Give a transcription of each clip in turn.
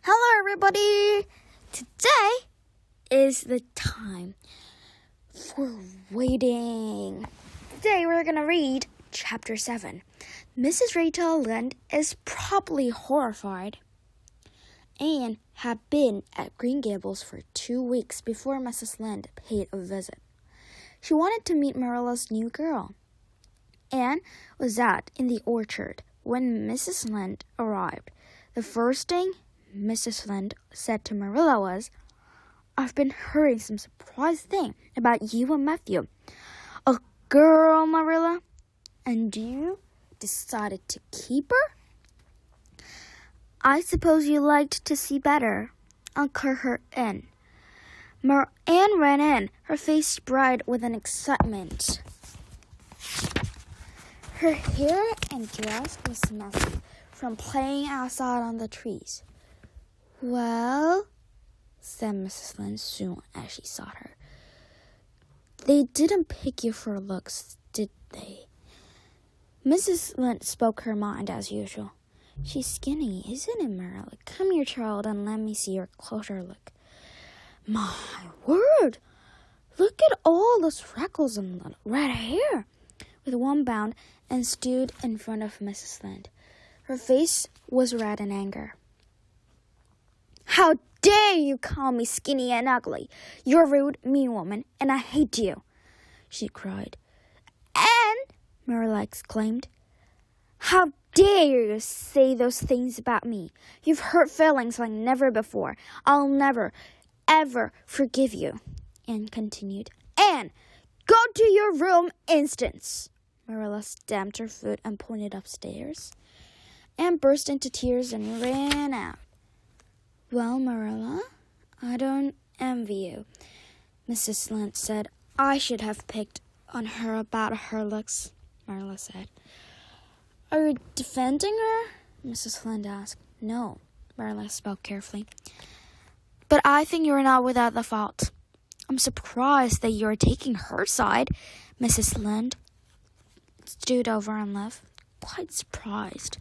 Hello, everybody! Today is the time for waiting. Today we're going to read Chapter 7. Mrs. Rachel Lynde is probably horrified. Anne had been at Green Gables for 2 weeks before Mrs. Lynde paid a visit. She wanted to meet Marilla's new girl. Anne was out in the orchard when Mrs. Lynde arrived. The first thing Mrs. Lynde said to Marilla was, "I've been hearing some surprise thing about you and Matthew. A girl, Marilla? And you decided to keep her? I suppose you liked to see better. I'll call her in." Anne ran in, her face bright with an excitement. Her hair and dress was messy from playing outside on the trees. "Well," said Mrs. Lynde soon as she saw her. "They didn't pick you for looks, did they?" Mrs. Lynde spoke her mind as usual. "She's skinny, isn't it, Marilla? Come here, child, and let me see your closer look. My word! Look at all those freckles and red hair!" With one bound, Anne stood in front of Mrs. Lynde. Her face was red in anger. "How dare you call me skinny and ugly? You're a rude, mean woman, and I hate you," she cried. "Anne," Marilla exclaimed, "how dare you say those things about me? You've hurt feelings like never before. I'll never, ever forgive you," Anne continued. "Anne, go to your room instantly." Marilla stamped her foot and pointed upstairs. Anne burst into tears and ran out. "Well, Marilla, I don't envy you," Mrs. Lynde said. "I should have picked on her about her looks," Marilla said. "Are you defending her?" Mrs. Lynde asked. "No," Marilla spoke carefully. "But I think you're not without the fault. I'm surprised that you're taking her side." Mrs. Lynde stood over and left, quite surprised.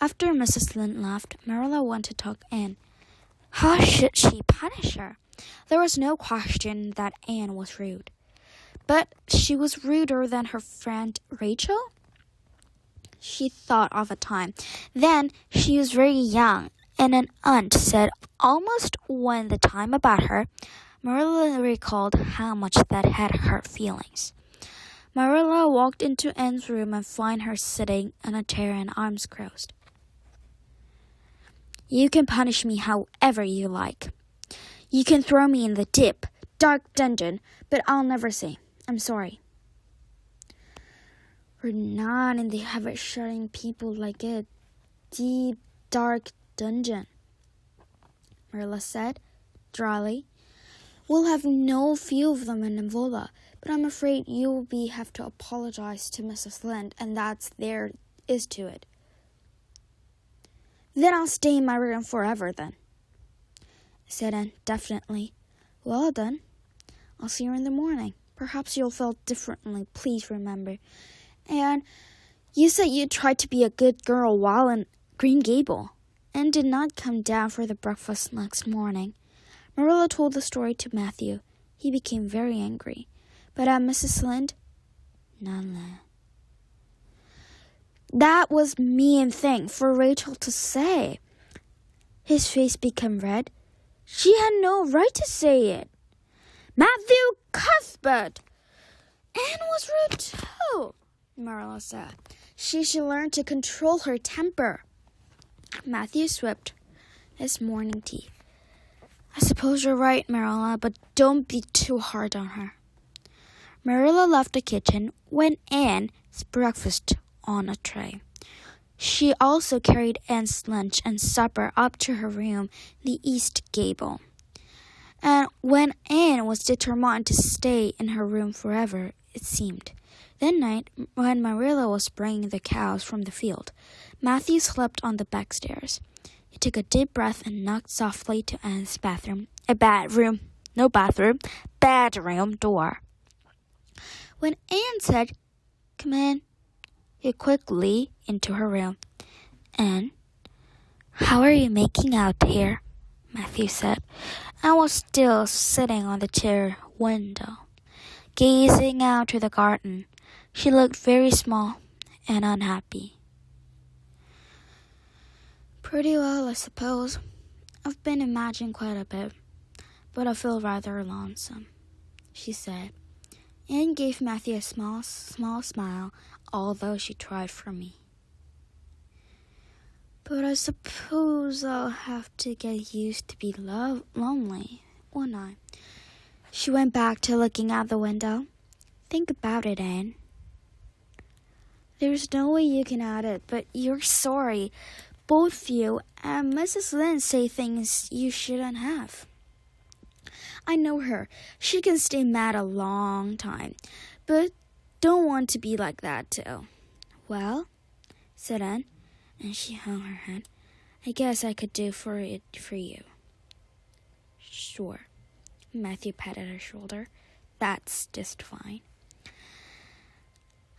After Mrs. Lynde left, Marilla went to talk Anne. How should she punish her? There was no question that Anne was rude. But she was ruder than her friend Rachel? She thought of a time. Then she was very young, and an aunt said almost one the time about her. Marilla recalled how much that had hurt feelings. Marilla walked into Anne's room and found her sitting on a chair and arms crossed. "You can punish me however you like. You can throw me in the deep, dark dungeon, but I'll never say I'm sorry." "We're not in the habit of shutting people like a deep, dark dungeon," Marilla said dryly. "We'll have no few of them in Nivola, but I'm afraid you'll have to apologize to Mrs. Lynde, and that's there is to it." "Then I'll stay in my room forever, then," said Anne definitely. "Well, then, I'll see you in the morning. Perhaps you'll feel differently, please remember. And you said you tried to be a good girl while in Green Gable, and did not come down for the breakfast next morning." Marilla told the story to Matthew. He became very angry. But at Mrs. Lynde, none. "That was a mean thing for Rachel to say." His face became red. "She had no right to say it." "Matthew Cuthbert!" "Anne was rude too," Marilla said. "She should learn to control her temper." Matthew sipped his morning tea. "I suppose you're right, Marilla, but don't be too hard on her." Marilla left the kitchen when Anne's breakfast on a tray. She also carried Anne's lunch and supper up to her room in the east gable. And when Anne was determined to stay in her room forever, it seemed. That night, when Marilla was bringing the cows from the field, Matthew slept on the back stairs. He took a deep breath and knocked softly to Anne's bedroom door. When Anne said, "Come in," he quickly into her room. "Anne, how are you making out here?" Matthew said, and was still sitting on the chair window, gazing out to the garden. She looked very small and unhappy. Pretty well, I suppose. I've been imagining quite a bit, but I feel rather lonesome, she said, and gave Matthew a small smile, although she tried for me. But I suppose I'll have to get used to be lonely, won't I? She went back to looking out the window. Think about it, Anne. There's no way you can add it, but you're sorry. Both you and Mrs. Lynde say things you shouldn't have. I know her. She can stay mad a long time, but don't want to be like that too. Well, said Anne, and she hung her head. I guess I could do for you. Sure. Matthew patted her shoulder. That's just fine.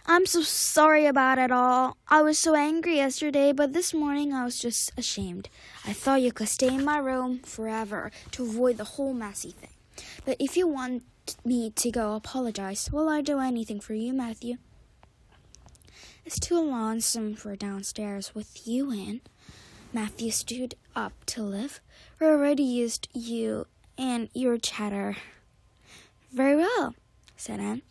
I'm so sorry about it all. I was so angry yesterday, but this morning I was just ashamed. I thought you could stay in my room forever to avoid the whole messy thing. But if you want me to go apologize, will I do anything for you, Matthew? It's too lonesome for downstairs with you in. Matthew stood up to leave. We already used you and your chatter. Very well, said Anne.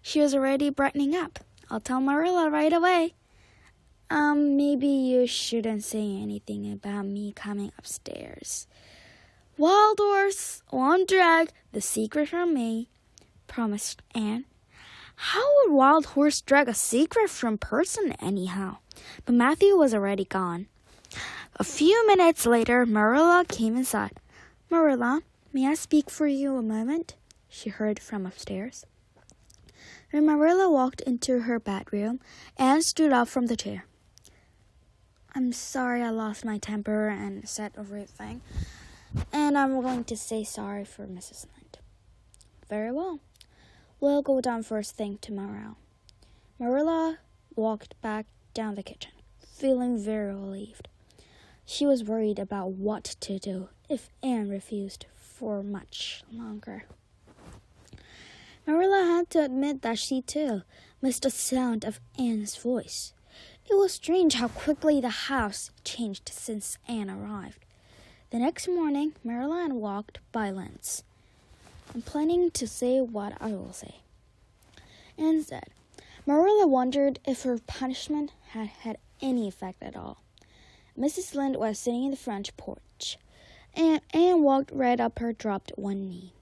She was already brightening up. I'll tell Marilla right away. Maybe you shouldn't say anything about me coming upstairs. Wild horse won't drag the secret from me, promised Anne. How would Wild Horse drag a secret from person anyhow? But Matthew was already gone. A few minutes later, Marilla came inside. Marilla, may I speak for you a moment? She heard from upstairs. When Marilla walked into her bedroom, Anne stood up from the chair. I'm sorry I lost my temper and said a rude thing, and I'm going to say sorry for Mrs. Lynde. Very well. We'll go down first thing tomorrow. Marilla walked back down the kitchen, feeling very relieved. She was worried about what to do if Anne refused for much longer. Marilla had to admit that she, too, missed the sound of Anne's voice. It was strange how quickly the house changed since Anne arrived. The next morning, Marilla walked by Lynde's. I'm planning to say what I will say, Anne said. Marilla wondered if her punishment had had any effect at all. Mrs. Lynde was sitting in the front porch, and Anne walked right up her dropped one knee.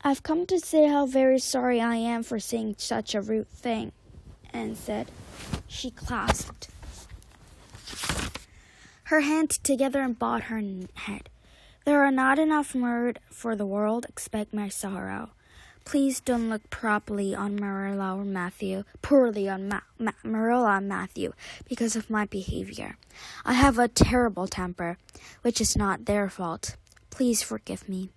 I've come to say how very sorry I am for saying such a rude thing, Anne said. She clasped her hands together and bowed her head. There are not enough words for the world expect my sorrow. Please don't look poorly on Marilla or Matthew, Marilla and Matthew, because of my behavior. I have a terrible temper, which is not their fault. Please forgive me.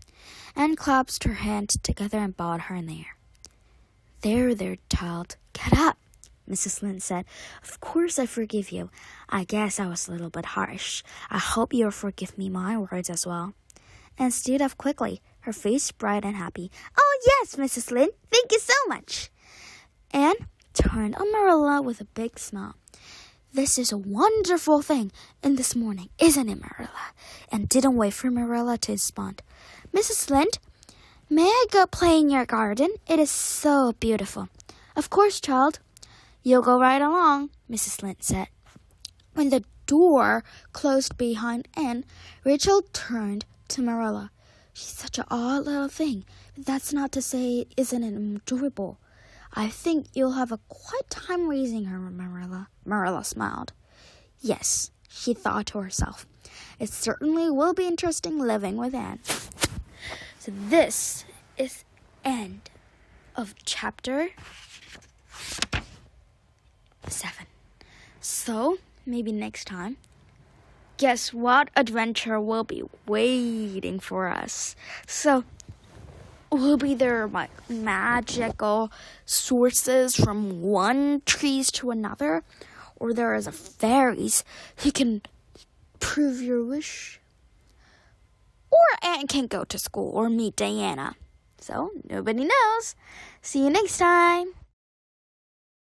Anne clasped her hands together and bowed her near. There, child, get up, Mrs. Lynde said. Of course I forgive you. I guess I was a little bit harsh. I hope you'll forgive me my words as well. Anne stood up quickly, her face bright and happy. Oh, yes, Mrs. Lynde, thank you so much. Anne turned on Marilla with a big smile. This is a wonderful thing in this morning, isn't it, Marilla? And didn't wait for Marilla to respond. Mrs. Lynde, may I go play in your garden? It is so beautiful. Of course, child. You'll go right along, Mrs. Lynde said. When the door closed behind Anne, Rachel turned to Marilla. She's such an odd little thing. But that's not to say isn't it enjoyable. I think you'll have a quiet time raising her, Marilla. Marilla smiled. Yes, she thought to herself. It certainly will be interesting living with Anne. So this is end of chapter 7. So, maybe next time, guess what adventure will be waiting for us? So, will be there like magical sources from one trees to another? Or there is a fairies who can prove your wish? Aunt can't go to school or meet Diana. So nobody knows. See you next time.